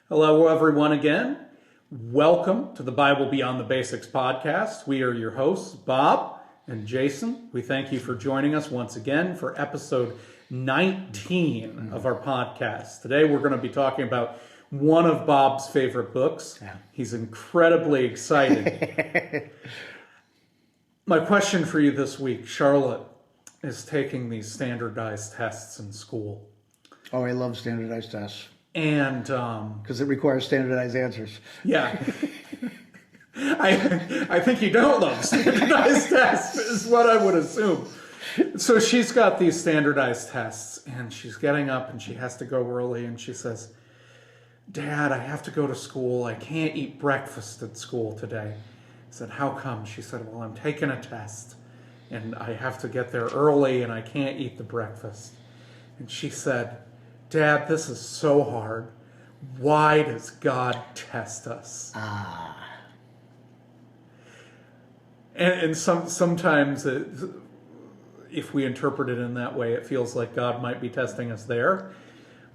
Hello, everyone, again. Welcome to the Bible Beyond the Basics podcast. We are your hosts, Bob and Jason. We thank you for joining us once again for episode 19 of our podcast. Today, we're going to be talking about one of Bob's favorite books. Yeah. He's incredibly excited. My question for you this week: Charlotte is taking these standardized tests in school. Oh, I love standardized tests. And because it requires standardized answers. yeah, I think you don't love standardized tests, is what I would assume. So she's got these standardized tests, and she's getting up, and she has to go early, and she says, "Dad, I have to go to school. I can't eat breakfast at school today." I said, "How come?" She said, "Well, I'm taking a test, and I have to get there early, and I can't eat the breakfast." And she said, "Dad, this is so hard. Why does God test us?" And sometimes if we interpret it in that way, it feels like God might be testing us there.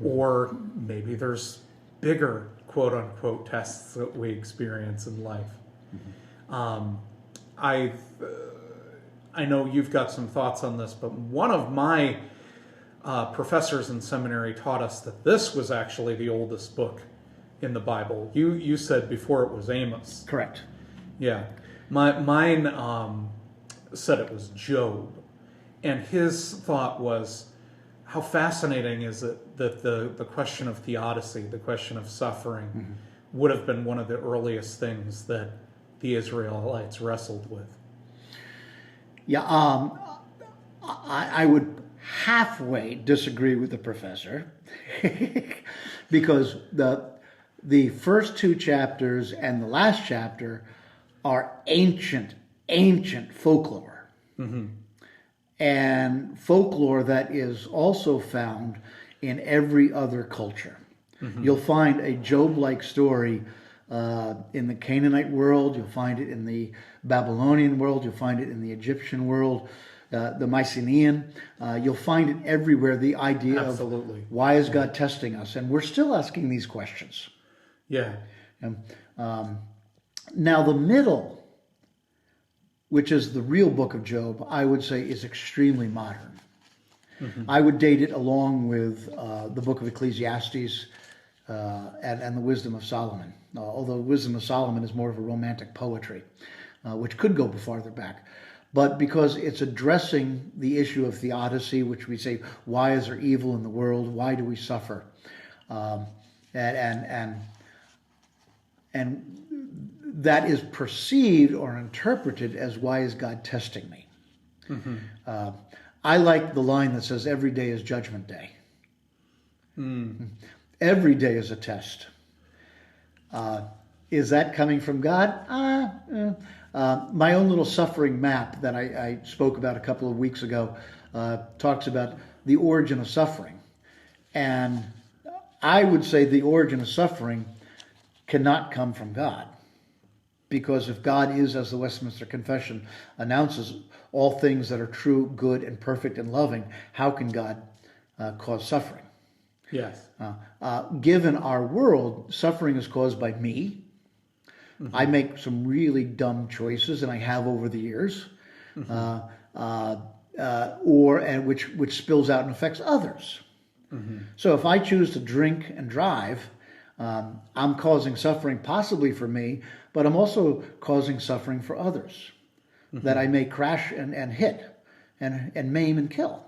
Or maybe there's bigger, quote unquote, tests that we experience in life. I know you've got some thoughts on this, but one of my professors in seminary taught us that this was actually the oldest book in the Bible. You said before it was Amos. Correct. Yeah. Mine said it was Job. And his thought was, how fascinating is it that the question of theodicy, the question of suffering, would have been one of the earliest things that the Israelites wrestled with. Yeah, I would halfway disagree with the professor because the first two chapters and the last chapter are ancient folklore. And folklore that is also found in every other culture. You'll find a Job-like story in the Canaanite world, you'll find it in the Babylonian world, you'll find it in the Egyptian world, the Mycenaean, you'll find it everywhere, the idea Absolutely. of why is God testing us? And we're still asking these questions. Yeah. Now the middle, which is the real book of Job, I would say is extremely modern. I would date it along with the book of Ecclesiastes and the Wisdom of Solomon. Although Wisdom of Solomon is more of a romantic poetry, which could go farther back. But because it's addressing the issue of theodicy, which we say, why is there evil in the world? Why do we suffer? And that is perceived or interpreted as, why is God testing me? I like the line that says, every day is judgment day. Every day is a test. Is that coming from God? My own little suffering map that I spoke about a couple of weeks ago talks about the origin of suffering. And I would say the origin of suffering cannot come from God. Because if God is, as the Westminster Confession announces, all things that are true, good, and perfect and loving, how can God cause suffering? Yes. Given our world, suffering is caused by me. I make some really dumb choices, and I have over the years, which spills out and affects others. So if I choose to drink and drive, I'm causing suffering possibly for me, but I'm also causing suffering for others that I may crash and hit and maim and kill.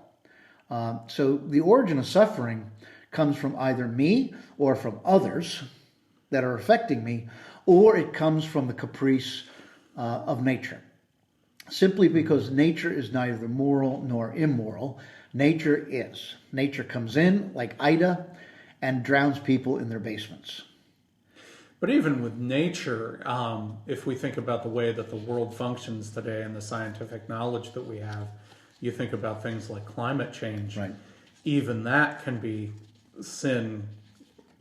So the origin of suffering comes from either me or from others that are affecting me, or it comes from the caprice of nature. Simply because nature is neither moral nor immoral. Nature is. Nature comes in like Ida and drowns people in their basements. But even with nature, if we think about the way that the world functions today and the scientific knowledge that we have, you think about things like climate change. Right. Even that can be sin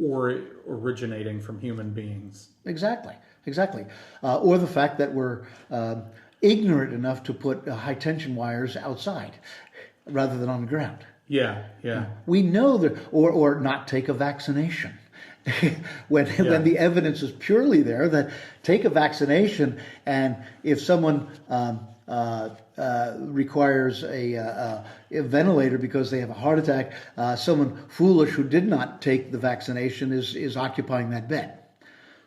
or originating from human beings. Exactly. Or the fact that we're ignorant enough to put high tension wires outside rather than on the ground. Yeah. We know that, or not take a vaccination. when the evidence is purely there that take a vaccination, and if someone requires a ventilator because they have a heart attack, someone foolish who did not take the vaccination is occupying that bed.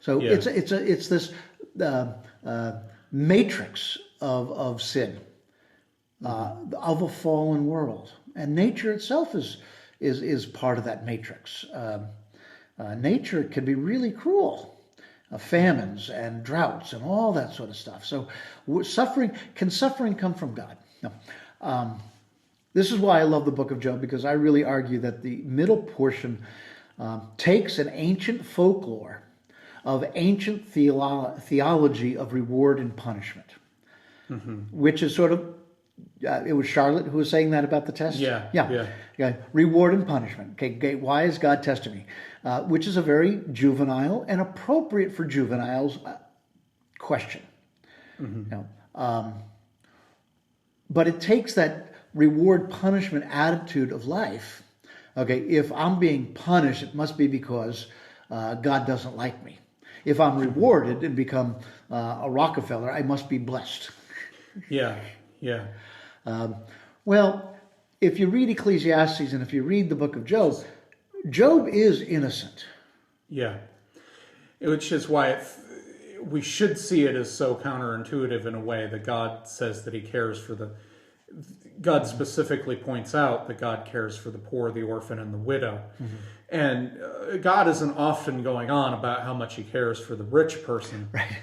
So it's this matrix of sin, of a fallen world, and nature itself is part of that matrix. Nature can be really cruel. Famines and droughts and all that sort of stuff. So suffering come from God? No. This is why I love the book of Job, because I really argue that the middle portion takes an ancient folklore of ancient theology of reward and punishment, which is sort of, it was Charlotte who was saying that about the test? Yeah. Reward and punishment. Okay, why is God testing me? Which is a very juvenile and appropriate for juveniles question. But it takes that reward punishment attitude of life. Okay, if I'm being punished, it must be because God doesn't like me. If I'm rewarded and become a Rockefeller, I must be blessed. Yeah. Well, if you read Ecclesiastes and if you read the book of Job, Job is innocent. Yeah. Which is why we should see it as so counterintuitive in a way that God says that he cares for God specifically points out that God cares for the poor, the orphan, and the widow. And God isn't often going on about how much he cares for the rich person. Right.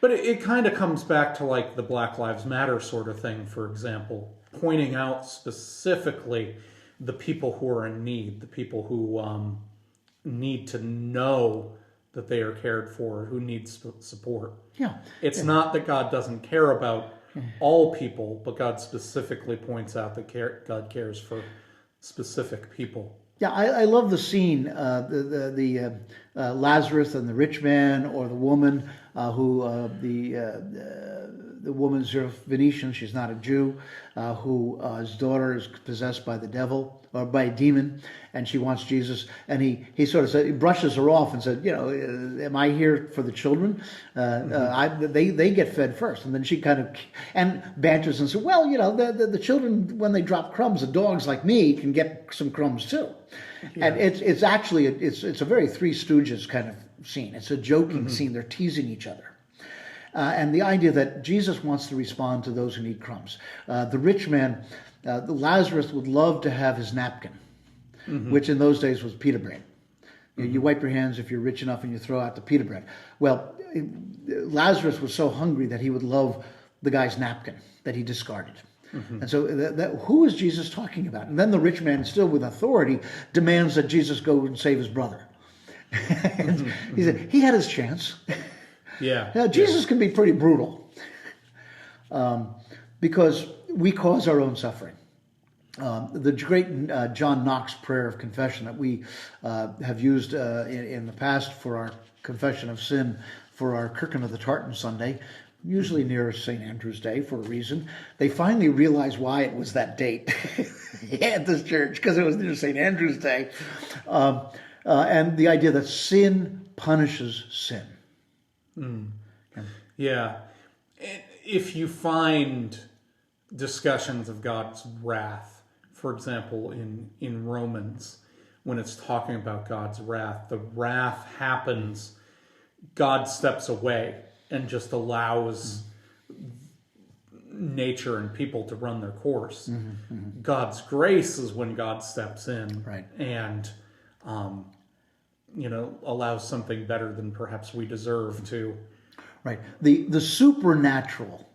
But it kind of comes back to like the Black Lives Matter sort of thing, for example, pointing out specifically the people who are in need, the people who need to know that they are cared for, who need support. Yeah. It's not that God doesn't care about all people, but God specifically points out that God cares for specific people. Yeah, I love the scene, the Lazarus and the rich man, or the woman the woman's Venetian, she's not a Jew, whose daughter is possessed by the devil or by a demon, and she wants Jesus, and he sort of he brushes her off and said, am I here for the children? They get fed first, and then she kind of and banters and says, well, the children, when they drop crumbs, the dogs like me can get some crumbs too. Yeah. And it's actually it's a very Three Stooges kind of scene. It's a joking scene. They're teasing each other. And the idea that Jesus wants to respond to those who need crumbs. The rich man, Lazarus, would love to have his napkin, which in those days was pita bread. You wipe your hands if you're rich enough and you throw out the pita bread. Well, Lazarus was so hungry that he would love the guy's napkin that he discarded. And so who is Jesus talking about? And then the rich man, still with authority, demands that Jesus go and save his brother. He said, he had his chance. Yeah. Now, Jesus can be pretty brutal because we cause our own suffering. The great John Knox prayer of confession that we have used in the past for our confession of sin for our Kirkin of the Tartan Sunday, usually near St. Andrew's Day for a reason. They finally realized why it was that date at this church, because it was near St. Andrew's Day. And the idea that sin punishes sin. Yeah. If you find discussions of God's wrath, for example, in Romans, when it's talking about God's wrath, the wrath happens, God steps away and just allows nature and people to run their course. God's grace is when God steps in, right, and allows something better than perhaps we deserve to. Right. The supernatural,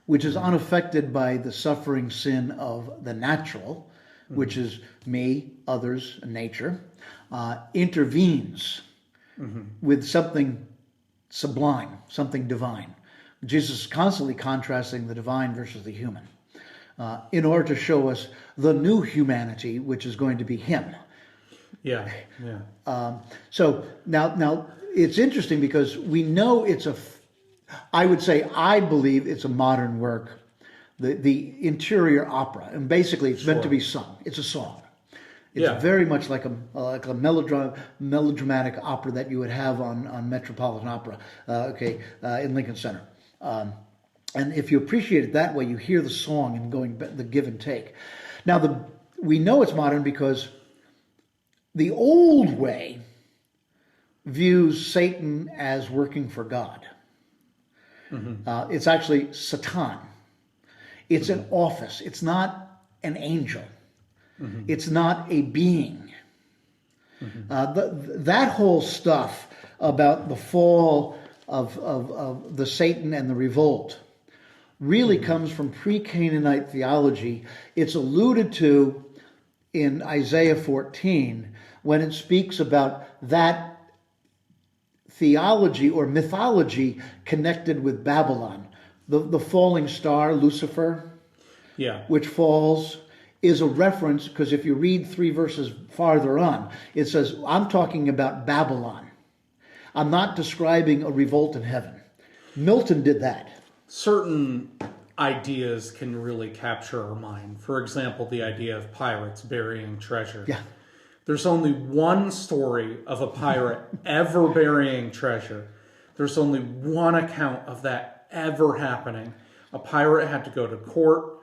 which is unaffected by the suffering sin of the natural, which is me, others, and nature, intervenes with something sublime, something divine. Jesus is constantly contrasting the divine versus the human in order to show us the new humanity, which is going to be him. Yeah. So now it's interesting because we know I believe it's a modern work, the interior opera, and basically it's meant to be sung. It's a song. It's Yeah. very much like a melodramatic opera that you would have on Metropolitan Opera, in Lincoln Center. And if you appreciate it that way, you hear the song and the give and take. Now, we know it's modern because the old way views Satan as working for God. It's actually Satan. It's an office. It's not an angel. It's not a being. That whole stuff about the fall of the Satan and the revolt really comes from pre-Canaanite theology. It's alluded to in Isaiah 14 when it speaks about that theology or mythology connected with Babylon. The falling star, Lucifer, which falls, is a reference, because if you read 3 verses farther on, it says, I'm talking about Babylon. I'm not describing a revolt in heaven. Milton did that. Certain ideas can really capture our mind. For example, the idea of pirates burying treasure. Yeah. There's only one story of a pirate ever burying treasure. There's only one account of that ever happening. A pirate had to go to court.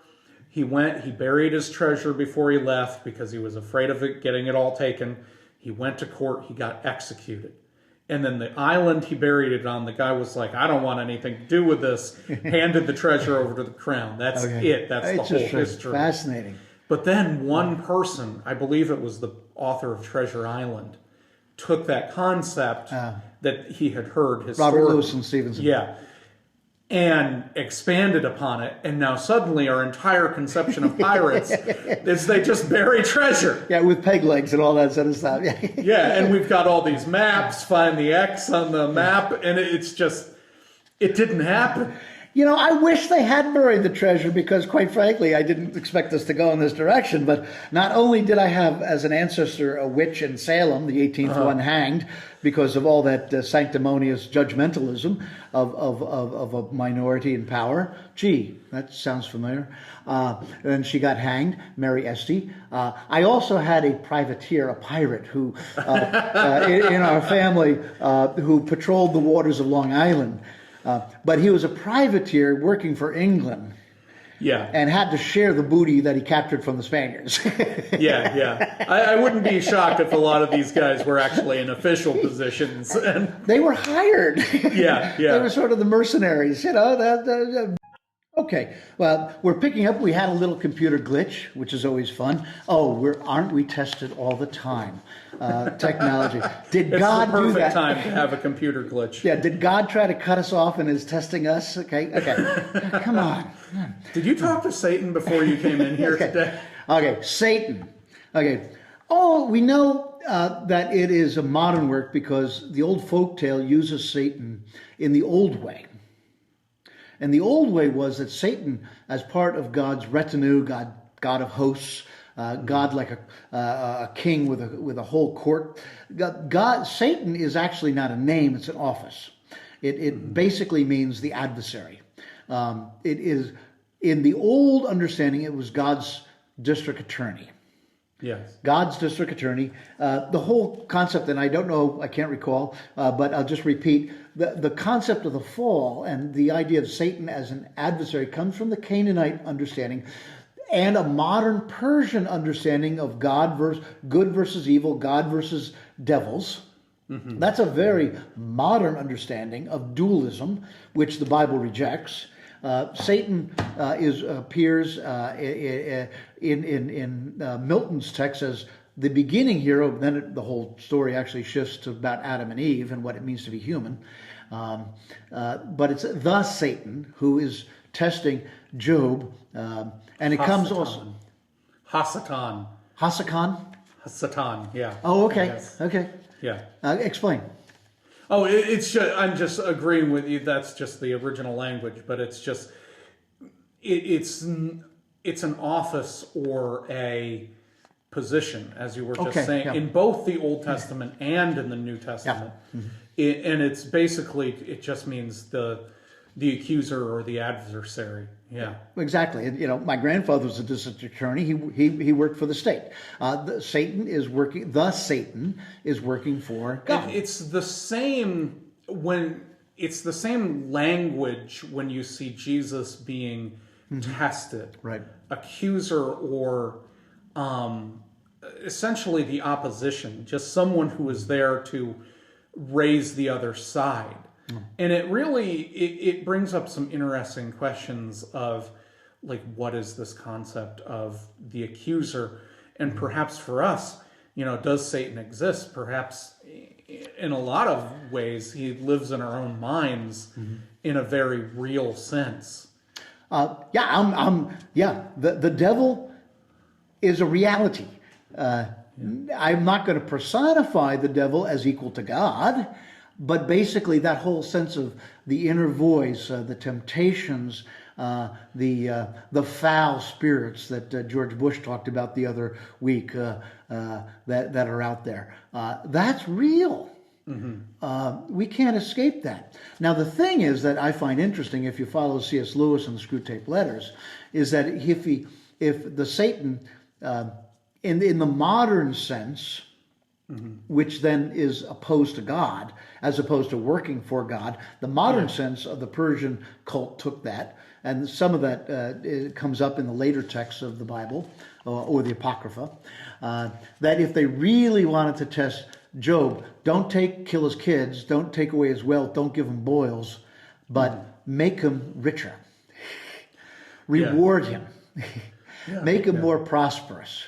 He buried his treasure before he left because he was afraid of getting it all taken. He went to court, he got executed. And then the island he buried it on, the guy was like, I don't want anything to do with this, handed the treasure over to the crown. That's it. That's the whole history. Fascinating. But then one person, I believe it was the author of Treasure Island, took that concept that he had heard historically. Robert Louis Stevenson. Yeah. And expanded upon it, and now suddenly our entire conception of pirates is they just bury treasure. Yeah, with peg legs and all that sort of stuff. Yeah, and we've got all these maps, find the X on the map, and it's just, it didn't happen. You know, I wish they had buried the treasure because, quite frankly, I didn't expect us to go in this direction. But not only did I have as an ancestor a witch in Salem, the 18th one hanged, because of all that sanctimonious judgmentalism of a minority in power. Gee, that sounds familiar. And she got hanged, Mary Esty. I also had a privateer, a pirate, who in our family who patrolled the waters of Long Island. But he was a privateer working for England. Yeah. And had to share the booty that he captured from the Spaniards. Yeah. I wouldn't be shocked if a lot of these guys were actually in official positions. And they were hired. Yeah. They were sort of the mercenaries, you know. Okay, well, we're picking up. We had a little computer glitch, which is always fun. Oh, aren't we tested all the time? Technology. Did God do that? It's the perfect time to have a computer glitch. Yeah, did God try to cut us off and is testing us? Okay. Come on. Did you talk to Satan before you came in here today? Okay, Satan. Okay. Oh, we know that it is a modern work because the old folktale uses Satan in the old way. And the old way was that Satan, as part of God's retinue, God of hosts, God like a king with a whole court. Satan is actually not a name; it's an office. It basically means the adversary. It is in the old understanding. It was God's district attorney. Yes. God's district attorney. The whole concept, and I don't know, I can't recall, but I'll just repeat. The concept of the fall and the idea of Satan as an adversary comes from the Canaanite understanding and a modern Persian understanding of good versus evil, God versus devils. Mm-hmm. That's a very modern understanding of dualism, which the Bible rejects. Satan appears in Milton's text as the beginning hero. Then the whole story actually shifts to about Adam and Eve and what it means to be human. But it's the Satan who is testing Job, and it comes also Hasatan. Hasatan. Yeah. Oh, okay. Yes. Okay. Yeah. Explain. Oh, it's just, I'm just agreeing with you. That's just the original language, but it's just it's an office or a position, as you were just saying, in both the Old Testament and in the New Testament. Yeah. Mm-hmm. And it's basically, it just means the the accuser or the adversary. Yeah. Exactly. And, my grandfather was a district attorney. He worked for the state. Satan is working for God. It's the same it's the same language when you see Jesus being tested. Right. Accuser or essentially the opposition, just someone who is there to raise the other side. And it brings up some interesting questions of, like, what is this concept of the accuser? And perhaps for us, does Satan exist? Perhaps in a lot of ways, he lives in our own minds in a very real sense. The devil is a reality. I'm not going to personify the devil as equal to God, but basically that whole sense of the inner voice, the temptations, the foul spirits that George Bush talked about the other week that are out there, that's real. We can't escape that. Now, the thing is that I find interesting, if you follow C.S. Lewis and the Screwtape Letters, is that if the Satan, in the modern sense, which then is opposed to God, as opposed to working for God, the modern sense of the Persian cult took that, and some of that it comes up in the later texts of the Bible or the Apocrypha, that if they really wanted to test Job, don't kill his kids, don't take away his wealth, don't give him boils, but make him richer. Reward him. Make him more prosperous.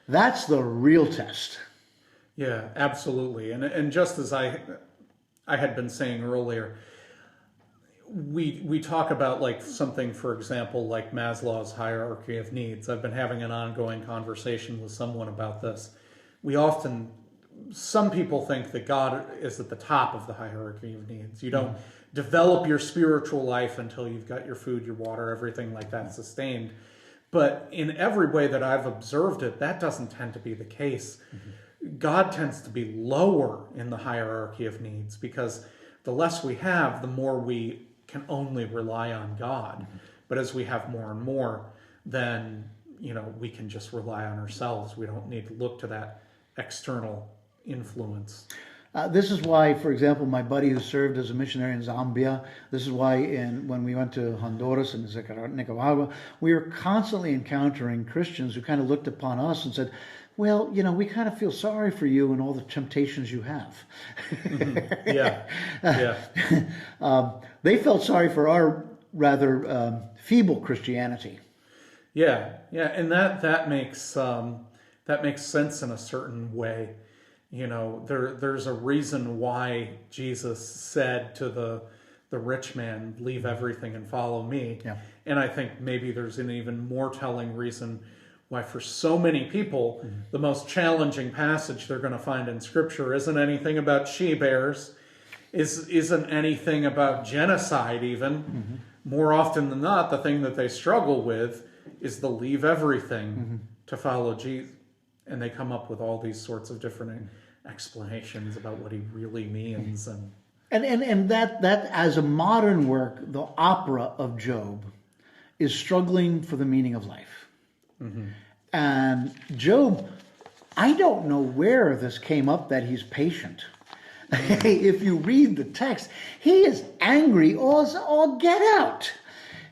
That's the real test. Yeah, absolutely. And just as I had been saying earlier, we talk about, like, something, for example, like Maslow's hierarchy of needs. I've been having an ongoing conversation with someone about this. Some people think that God is at the top of the hierarchy of needs. You don't develop your spiritual life until you've got your food, your water, everything like that sustained. But in every way that I've observed it, that doesn't tend to be the case. God tends to be lower in the hierarchy of needs, because the less we have, the more we can only rely on God. But as we have more and more, then we can just rely on ourselves. We don't need to look to that external influence. This is why, for example, my buddy who served as a missionary in Zambia, this is why when we went to Honduras and Nicaragua, we were constantly encountering Christians who kind of looked upon us and said, well, we kind of feel sorry for you and all the temptations you have. They felt sorry for our rather feeble Christianity. And that makes sense in a certain way. There's a reason why Jesus said to the rich man, leave everything and follow me. And I think maybe there's an even more telling reason why, for so many people, the most challenging passage they're going to find in Scripture isn't anything about she-bears, isn't anything about genocide even. More often than not, the thing that they struggle with is the leave everything to follow Jesus. And they come up with all these sorts of different explanations about what he really means. And that as a modern work, the opera of Job is struggling for the meaning of life. And Job, I don't know where this came up that he's patient. If you read the text, he is angry all get out.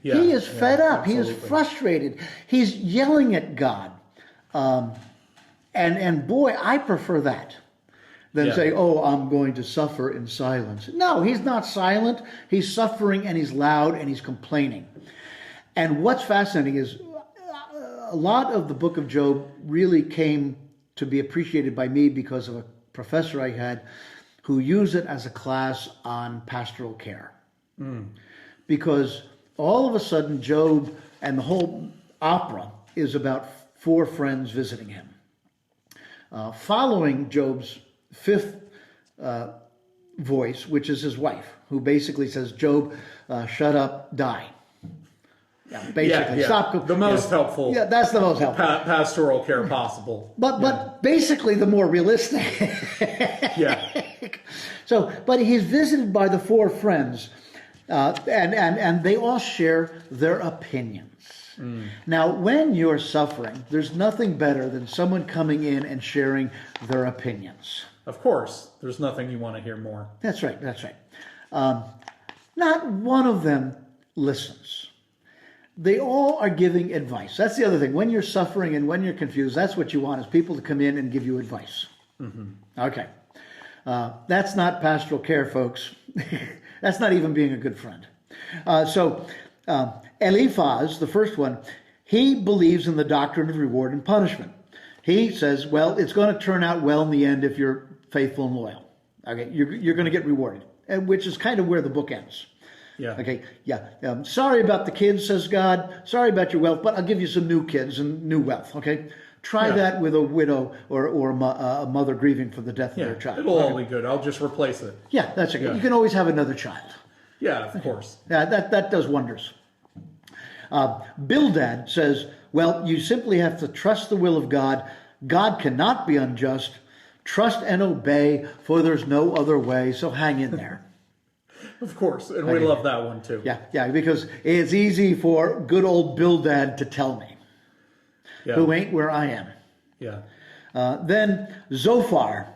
He is fed up. Absolutely. He is frustrated. He's yelling at God. And boy, I prefer that than say, oh, I'm going to suffer in silence. No, he's not silent. He's suffering, and he's loud, and he's complaining. And what's fascinating is a lot of the book of Job really came to be appreciated by me because of a professor I had who used it as a class on pastoral care. Because all of a sudden, Job and the whole opera is about 4 friends visiting him. Following Job's 5th voice, which is his wife, who basically says, Job, shut up, die. Stop. The most helpful. Yeah, that's the most helpful. Pastoral care possible. But basically the more realistic. So, but he's visited by the 4 friends. And they all share their opinions. Now, when you're suffering, there's nothing better than someone coming in and sharing their opinions. Of course, there's nothing you want to hear more. That's right, that's right. Not one of them listens. They all are giving advice. That's the other thing. When you're suffering and when you're confused, that's what you want, is people to come in and give you advice. Okay. That's not pastoral care, folks. That's not even being a good friend. So Eliphaz, the first one, he believes in the doctrine of reward and punishment. He says, well, it's going to turn out well in the end if you're faithful and loyal. Okay, you're going to get rewarded, which is kind of where the book ends. Yeah. Okay, yeah. Sorry about the kids, says God. Sorry about your wealth, but I'll give you some new kids and new wealth, okay? Try that with a widow or a mother grieving for the death of their child. It'll all be good. I'll just replace it. Yeah, that's okay. Yeah. You can always have another child. Yeah, of course. Yeah, that does wonders. Bildad says, well, you simply have to trust the will of God. God cannot be unjust. Trust and obey, for there's no other way. So hang in there. Of course, and we love that one too. Yeah, because it's easy for good old Bildad to tell me, who ain't where I am. Yeah. Then Zophar,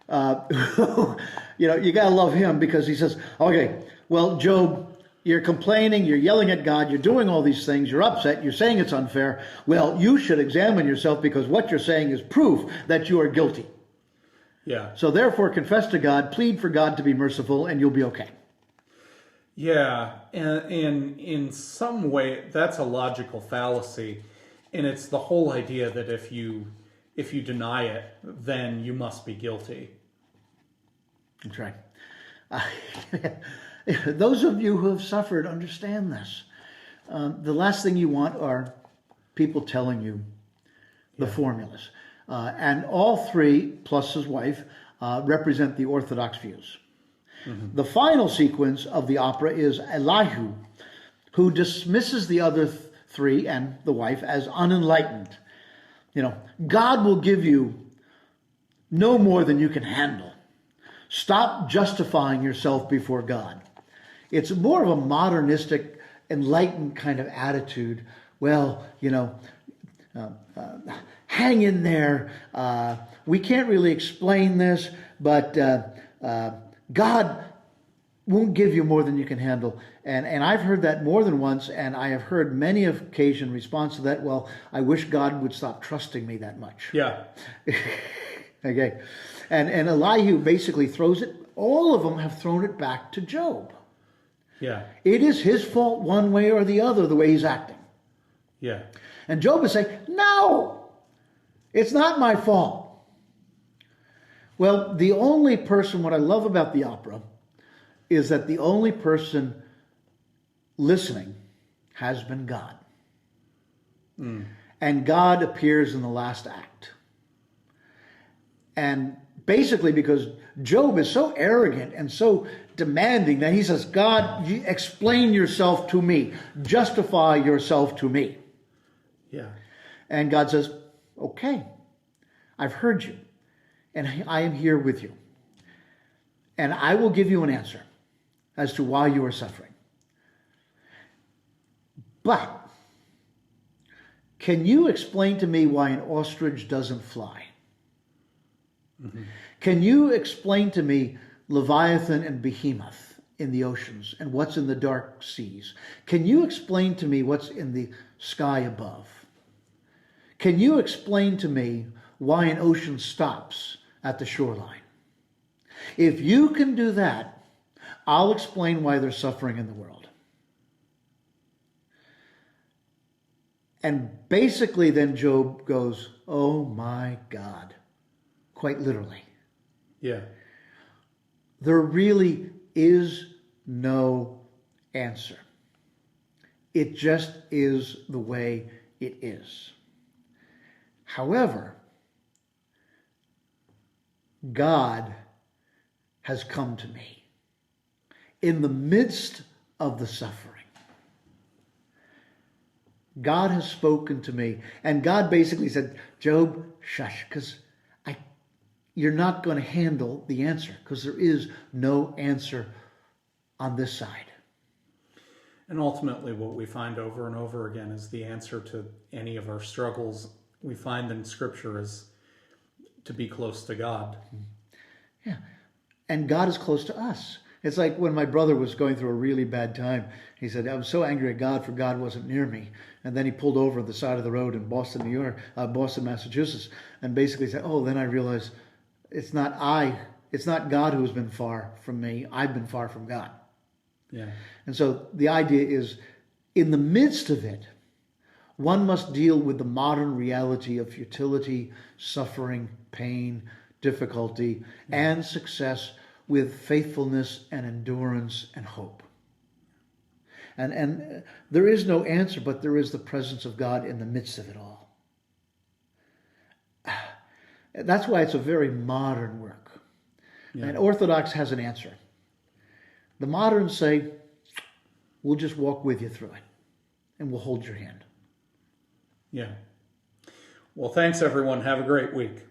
you got to love him because he says, okay, well, Job, you're complaining, you're yelling at God, you're doing all these things, you're upset, you're saying it's unfair. Well, you should examine yourself because what you're saying is proof that you are guilty. Yeah. So therefore, confess to God, plead for God to be merciful, and you'll be okay. Yeah, and in some way, that's a logical fallacy, and it's the whole idea that if you deny it, then you must be guilty. That's right. Those of you who have suffered understand this. The last thing you want are people telling you the formulas. And all three, plus his wife, represent the Orthodox views. The final sequence of the opera is Elihu, who dismisses the other three and the wife as unenlightened. God will give you no more than you can handle. Stop justifying yourself before God. It's more of a modernistic, enlightened kind of attitude. Well, hang in there. We can't really explain this, but God won't give you more than you can handle. And I've heard that more than once, and I have heard many occasion response to that, well, I wish God would stop trusting me that much. Yeah. Okay. And Elihu basically throws it, all of them have thrown it back to Job. Yeah. It is his fault one way or the other, the way he's acting. Yeah. And Job is saying, no, it's not my fault. Well, the only person, what I love about the opera, is that the only person listening has been God. And God appears in the last act. And basically because Job is so arrogant and so demanding that he says, God, explain yourself to me. Justify yourself to me. Yeah. And God says, okay, I've heard you, and I am here with you. And I will give you an answer as to why you are suffering. But can you explain to me why an ostrich doesn't fly? Can you explain to me Leviathan and Behemoth in the oceans and what's in the dark seas? Can you explain to me what's in the sky above? Can you explain to me why an ocean stops at the shoreline? If you can do that, I'll explain why there's suffering in the world. And basically then Job goes, oh my God, quite literally. Yeah. There really is no answer. It just is the way it is. However, God has come to me in the midst of the suffering. God has spoken to me, and God basically said, Job, shush, because you're not going to handle the answer, because there is no answer on this side. And ultimately, what we find over and over again is the answer to any of our struggles we find in Scripture is to be close to God. Yeah. And God is close to us. It's like when my brother was going through a really bad time. He said, I was so angry at God for God wasn't near me. And then he pulled over at the side of the road in Boston, Massachusetts, and basically said, oh, then I realized it's not God who's been far from me. I've been far from God. Yeah. And so the idea is, in the midst of it, one must deal with the modern reality of futility, suffering, pain, difficulty, and success with faithfulness and endurance and hope. And there is no answer, but there is the presence of God in the midst of it all. That's why it's a very modern work. Yeah. And Orthodox has an answer. The moderns say, we'll just walk with you through it, and we'll hold your hand. Yeah. Well, thanks, everyone. Have a great week.